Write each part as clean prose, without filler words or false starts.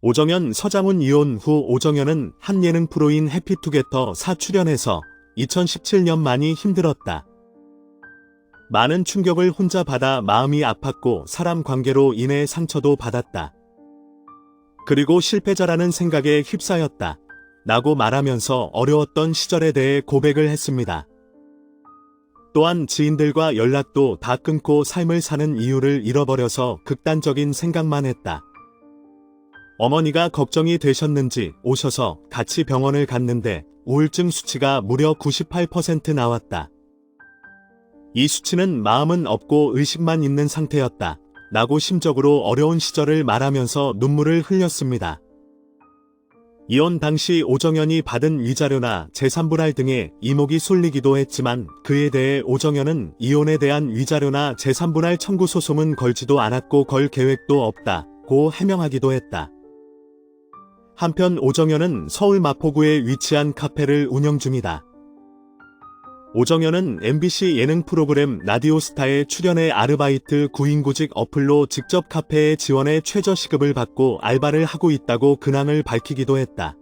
오정연, 서장훈 이혼 후 오정연은 한 예능 프로인 해피투게더 4 출연해서 2017년 많이 힘들었다. 많은 충격을 혼자 받아 마음이 아팠고 사람 관계로 인해 상처도 받았다. 그리고 실패자라는 생각에 휩싸였다. 라고 말하면서 어려웠던 시절에 대해 고백을 했습니다. 또한 지인들과 연락도 다 끊고 삶을 사는 이유를 잃어버려서 극단적인 생각만 했다. 어머니가 걱정이 되셨는지 오셔서 같이 병원을 갔는데 우울증 수치가 무려 98% 나왔다. 이 수치는 마음은 없고 의식만 있는 상태였다. 라고 심적으로 어려운 시절을 말하면서 눈물을 흘렸습니다. 이혼 당시 오정연이 받은 위자료나 재산분할 등의 이목이 쏠리기도 했지만 그에 대해 오정연은 이혼에 대한 위자료나 재산분할 청구 소송은 걸지도 않았고 걸 계획도 없다고 해명하기도 했다. 한편 오정연은 서울 마포구에 위치한 카페를 운영 중이다. 오정연은 MBC 예능 프로그램 라디오스타에 출연해 아르바이트 구인구직 어플로 직접 카페에 지원해 최저시급을 받고 알바를 하고 있다고 근황을 밝히기도 했다.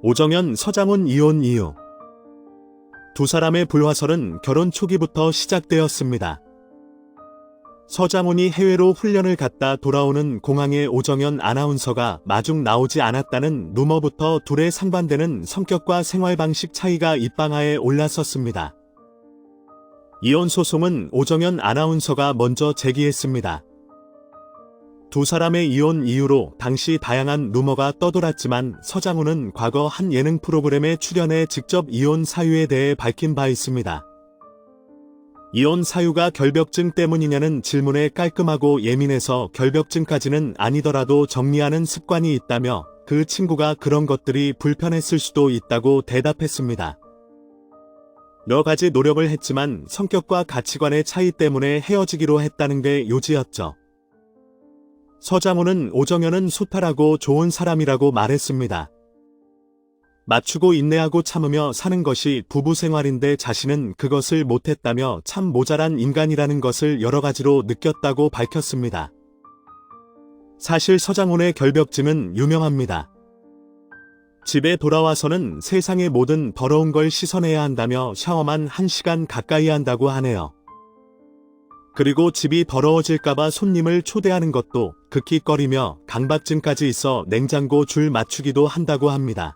오정연, 서장훈 이혼 이유. 두 사람의 불화설은 결혼 초기부터 시작되었습니다. 서장훈이 해외로 훈련을 갔다 돌아오는 공항에 오정연 아나운서가 마중 나오지 않았다는 루머부터 둘의 상반되는 성격과 생활 방식 차이가 입방아에 올랐었습니다. 이혼 소송은 오정연 아나운서가 먼저 제기했습니다. 두 사람의 이혼 이유로 당시 다양한 루머가 떠돌았지만 서장훈은 과거 한 예능 프로그램에 출연해 직접 이혼 사유에 대해 밝힌 바 있습니다. 이혼 사유가 결벽증 때문이냐는 질문에 깔끔하고 예민해서 결벽증까지는 아니더라도 정리하는 습관이 있다며 그 친구가 그런 것들이 불편했을 수도 있다고 대답했습니다. 여러 가지 노력을 했지만 성격과 가치관의 차이 때문에 헤어지기로 했다는 게 요지였죠. 서장훈은 오정연은 소탈하고 좋은 사람이라고 말했습니다. 맞추고 인내하고 참으며 사는 것이 부부 생활인데 자신은 그것을 못했다며 참 모자란 인간이라는 것을 여러 가지로 느꼈다고 밝혔습니다. 사실 서장훈의 결벽증은 유명합니다. 집에 돌아와서는 세상의 모든 더러운 걸 씻어내야 한다며 샤워만 1시간 가까이 한다고 하네요. 그리고 집이 더러워질까봐 손님을 초대하는 것도 극히꺼리며 강박증까지 있어 냉장고 줄 맞추기도 한다고 합니다.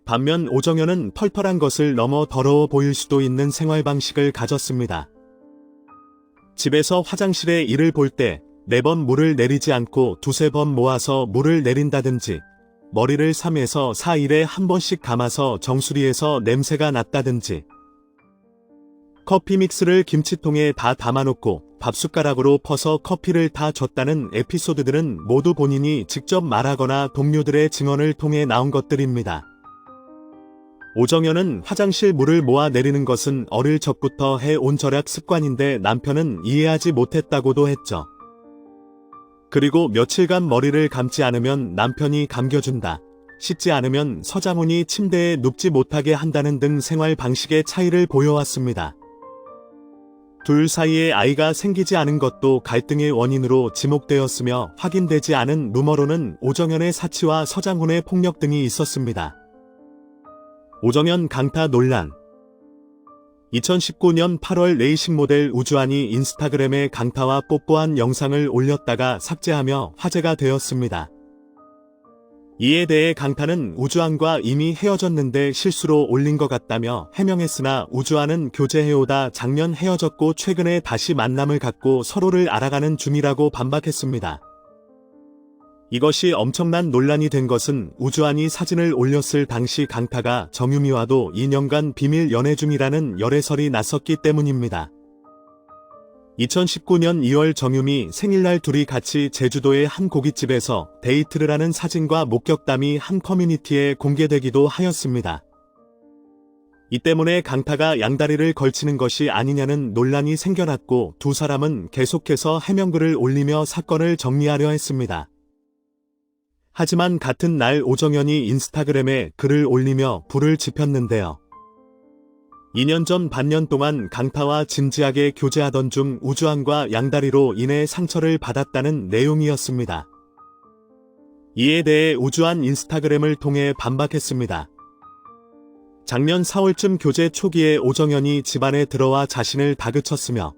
반면 오정연은 털털한 것을 넘어 더러워 보일 수도 있는 생활 방식을 가졌습니다. 집에서 화장실에 이를 볼 때 4번 물을 내리지 않고 2~3번 모아서 물을 내린다든지, 머리를 3에서 4일에 한 번씩 감아서 정수리에서 냄새가 났다든지, 커피 믹스를 김치통에 다 담아놓고 밥숟가락으로 퍼서 커피를 다 줬다는 에피소드들은 모두 본인이 직접 말하거나 동료들의 증언을 통해 나온 것들입니다. 오정연은 화장실 물을 모아 내리는 것은 어릴 적부터 해온 절약 습관인데 남편은 이해하지 못했다고도 했죠. 그리고 며칠간 머리를 감지 않으면 남편이 감겨준다. 씻지 않으면 서장훈이 침대에 눕지 못하게 한다는 등 생활 방식의 차이를 보여왔습니다. 둘 사이에 아이가 생기지 않은 것도 갈등의 원인으로 지목되었으며 확인되지 않은 루머로는 오정연의 사치와 서장훈의 폭력 등이 있었습니다. 오정연 강타 논란. 2019년 8월 레이싱 모델 우주안이 인스타그램에 강타와 뽀뽀한 영상을 올렸다가 삭제하며 화제가 되었습니다. 이에 대해 강타는 우주안과 이미 헤어졌는데 실수로 올린 것 같다며 해명했으나 우주안은 교제해오다 작년 헤어졌고 최근에 다시 만남을 갖고 서로를 알아가는 중이라고 반박했습니다. 이것이 엄청난 논란이 된 것은 우주안이 사진을 올렸을 당시 강타가 정유미와도 2년간 비밀 연애 중이라는 열애설이 났었기 때문입니다. 2019년 2월 정유미 생일날 둘이 같이 제주도의 한 고깃집에서 데이트를 하는 사진과 목격담이 한 커뮤니티에 공개되기도 하였습니다. 이 때문에 강타가 양다리를 걸치는 것이 아니냐는 논란이 생겨났고 두 사람은 계속해서 해명글을 올리며 사건을 정리하려 했습니다. 하지만 같은 날 오정연이 인스타그램에 글을 올리며 불을 지폈는데요. 2년 전 반년 동안 강타와 진지하게 교제하던 중 우주안과 양다리로 인해 상처를 받았다는 내용이었습니다. 이에 대해 우주한 인스타그램을 통해 반박했습니다. 작년 4월쯤 교제 초기에 오정연이 집안에 들어와 자신을 다그쳤으며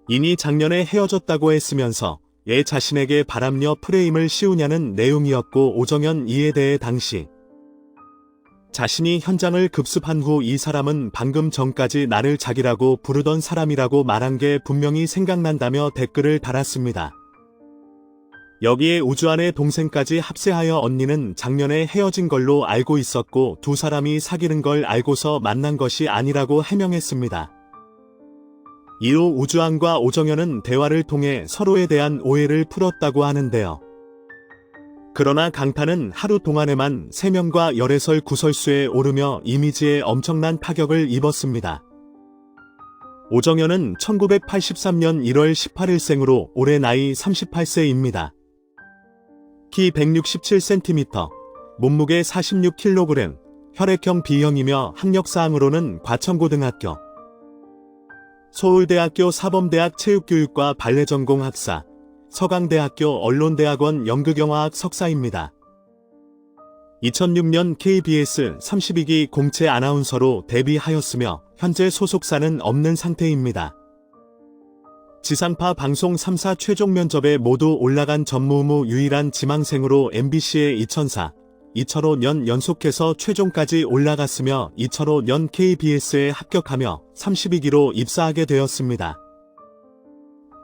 이니 작년에 헤어졌다고 했으면서 얘 자신에게 바람녀 프레임을 씌우냐는 내용이었고, 오정연 이에 대해 당시 자신이 현장을 급습한 후 이 사람은 방금 전까지 나를 자기라고 부르던 사람이라고 말한 게 분명히 생각난다며 댓글을 달았습니다. 여기에 우주안의 동생까지 합세하여 언니는 작년에 헤어진 걸로 알고 있었고 두 사람이 사귀는 걸 알고서 만난 것이 아니라고 해명했습니다. 이후 우주안과 오정연은 대화를 통해 서로에 대한 오해를 풀었다고 하는데요. 그러나 강타는 하루 동안에만 3명과 열애설 구설수에 오르며 이미지에 엄청난 타격을 입었습니다. 오정연은 1983년 1월 18일생으로 올해 나이 38세입니다. 키 167cm, 몸무게 46kg, 혈액형 B형이며 학력사항으로는 과천고등학교, 서울대학교 사범대학 체육교육과 발레전공 학사, 서강대학교 언론대학원 연극영화학 석사입니다. 2006년 KBS 32기 공채 아나운서로 데뷔하였으며 현재 소속사는 없는 상태입니다. 지상파 방송 3사 최종 면접에 모두 올라간 전무후무 유일한 지망생으로 MBC의 2004, 2005년 연속해서 최종까지 올라갔으며 2005년 KBS에 합격하며 32기로 입사하게 되었습니다.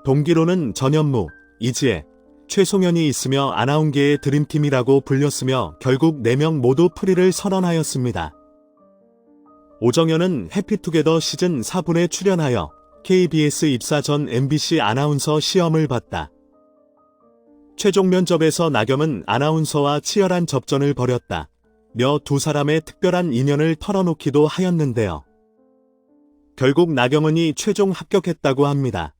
동기로는 전현무, 이지혜, 최송현이 있으며 아나운계의 드림팀이라고 불렸으며 결국 4명 모두 프리를 선언하였습니다. 오정연은 해피투게더 시즌 4분에 출연하여 KBS 입사 전 MBC 아나운서 시험을 봤다. 최종 면접에서 나겸은 아나운서와 치열한 접전을 벌였다. 며 두 사람의 특별한 인연을 털어놓기도 하였는데요. 결국 나겸은이 최종 합격했다고 합니다.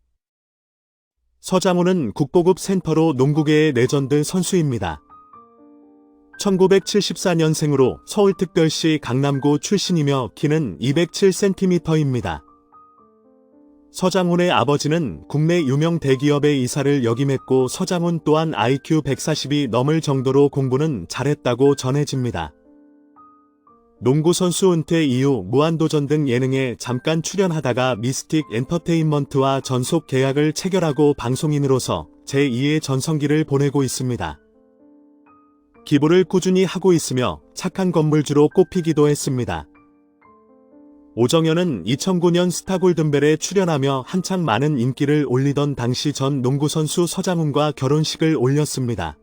서장훈은 국보급 센터로 농구계의 레전드 선수입니다. 1974년생으로 서울특별시 강남구 출신이며 키는 207cm입니다. 서장훈의 아버지는 국내 유명 대기업의 이사를 역임했고 서장훈 또한 IQ 140이 넘을 정도로 공부는 잘했다고 전해집니다. 농구선수 은퇴 이후 무한도전 등 예능에 잠깐 출연하다가 미스틱 엔터테인먼트와 전속 계약을 체결하고 방송인으로서 제2의 전성기를 보내고 있습니다. 기부를 꾸준히 하고 있으며 착한 건물주로 꼽히기도 했습니다. 오정연은 2009년 스타골든벨에 출연하며 한창 많은 인기를 올리던 당시 전 농구선수 서장훈과 결혼식을 올렸습니다.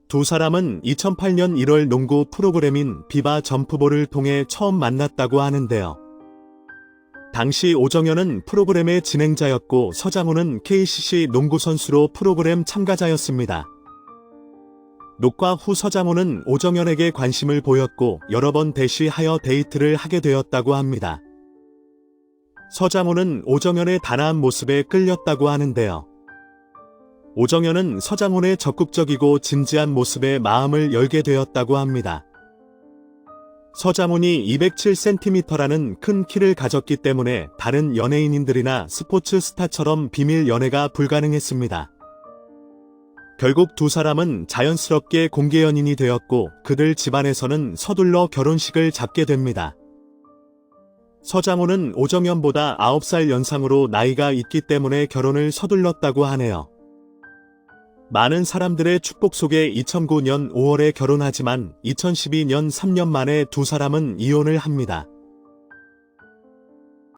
두 사람은 2008년 1월 농구 프로그램인 비바 점프볼을 통해 처음 만났다고 하는데요. 당시 오정연은 프로그램의 진행자였고 서장훈은 KCC 농구선수로 프로그램 참가자였습니다. 녹화 후 서장훈은 오정연에게 관심을 보였고 여러 번 대시하여 데이트를 하게 되었다고 합니다. 서장훈은 오정연의 단아한 모습에 끌렸다고 하는데요. 오정연은 서장훈의 적극적이고 진지한 모습에 마음을 열게 되었다고 합니다. 서장훈이 207cm라는 큰 키를 가졌기 때문에 다른 연예인들이나 스포츠 스타처럼 비밀 연애가 불가능했습니다. 결국 두 사람은 자연스럽게 공개 연인이 되었고 그들 집안에서는 서둘러 결혼식을 잡게 됩니다. 서장훈은 오정연보다 9살 연상으로 나이가 있기 때문에 결혼을 서둘렀다고 하네요. 많은 사람들의 축복 속에 2009년 5월에 결혼하지만 2012년 3년 만에 두 사람은 이혼을 합니다.